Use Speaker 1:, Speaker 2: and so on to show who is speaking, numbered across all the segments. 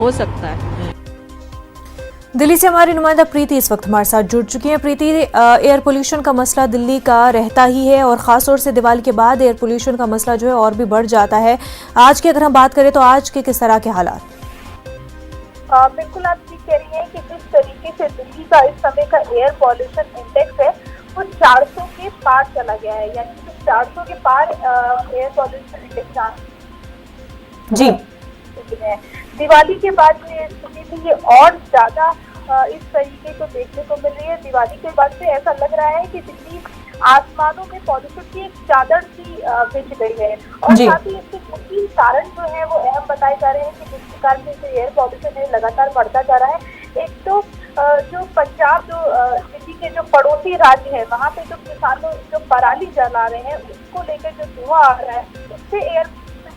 Speaker 1: हो सकता है।
Speaker 2: दिल्ली से हमारी नुमाइंदा प्रीति इस वक्त हमारे साथ जुड़ चुकी हैं। प्रीति, एयर पोल्यूशन का मसला दिल्ली का रहता ही है और ख़ास तौर से दिवाली के बाद एयर पोल्यूशन का मसला जो है और भी बढ़ जाता है। आज की अगर हम बात करें तो आज के किस तरह के हालात?
Speaker 3: बिल्कुल आप ठीक कह रही हैं कि जिस तरीके से दिल्ली का इस समय का एयर पॉल्यूशन इंडेक्स है वो 400 के पार चला गया है, यानी कि 400 के पार एयर पॉल्यूशन इंडेक्स
Speaker 2: जी
Speaker 3: है। दिवाली के बाद ये स्थिति थी, ये और ज्यादा इस तरीके को देखने को मिल रही है। दिवाली के बाद से ऐसा लग रहा है कि दिल्ली आसमानों में पॉल्यूशन की एक चादर सी बिछ गई है और साथ ही इसके मुख्य कारण जो है वो अहम बताए जा रहे हैं कि जिस प्रकार से जो एयर पॉल्यूशन है लगातार बढ़ता जा रहा है। एक तो जो पंजाब जो दिल्ली के जो पड़ोसी राज्य है वहाँ पे जो किसानों जो पराली जला रहे हैं उसको लेकर जो धुआं आ रहा है उससे एयर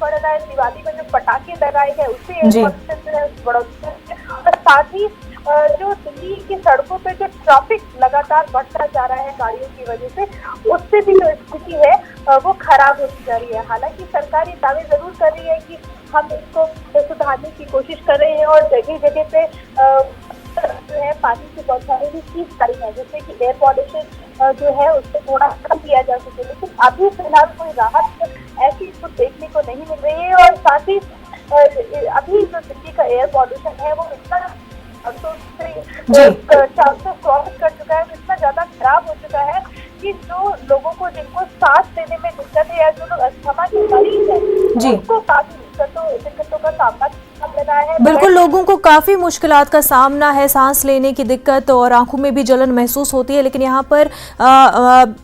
Speaker 3: बढ़ रहा है। दिवाली में जो पटाखे लगाए गए उससे एयर पॉल्यूशन जो है बढ़ोतरी और साथ ही जो दिल्ली की सड़कों पे जो ट्रैफिक लगातार बढ़ता जा रहा है गाड़ियों की वजह से उससे भी जो स्थिति है वो खराब होती जा रही है। हालांकि सरकार ये दावे जरूर कर रही है कि हम इसको सुधारने की कोशिश कर रहे हैं और जगह जगह पे जो है पानी से बचाने की चीज करी है जिससे कि एयर पॉल्यूशन जो है उसको थोड़ा कम किया जा सके, लेकिन अभी फिलहाल कोई राहत ऐसी कुछ देखने को नहीं मिल रही है। और साथ ही अभी जो दिल्ली का एयर पॉल्यूशन है वो इतना 400 क्रॉस कर चुका है, इतना ज्यादा खराब हो चुका है कि जो लोगों को जिनको सांस लेने में दिक्कत है या जो लोग अस्थमा के मरीज हैं उनको काफी दिक्कतों का सामना करना पड़ रहा है।
Speaker 2: बिल्कुल, लोगों को काफी मुश्किलात का सामना है, सांस लेने की दिक्कत और आंखों में भी जलन महसूस होती है। लेकिन यहाँ पर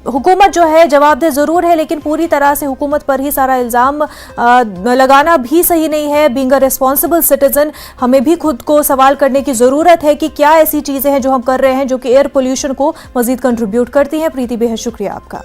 Speaker 2: हुकूमत जो है जवाबदेह जरूर है, लेकिन पूरी तरह से हुकूमत पर ही सारा इल्जाम लगाना भी सही नहीं है। बीइंग अ रिस्पॉन्सिबल सिटीजन हमें भी खुद को सवाल करने की जरूरत है कि क्या ऐसी चीजें हैं जो हम कर रहे हैं जो कि एयर पोल्यूशन को मजीद कंट्रीब्यूट करती हैं। प्रीति, बेहद शुक्रिया आपका।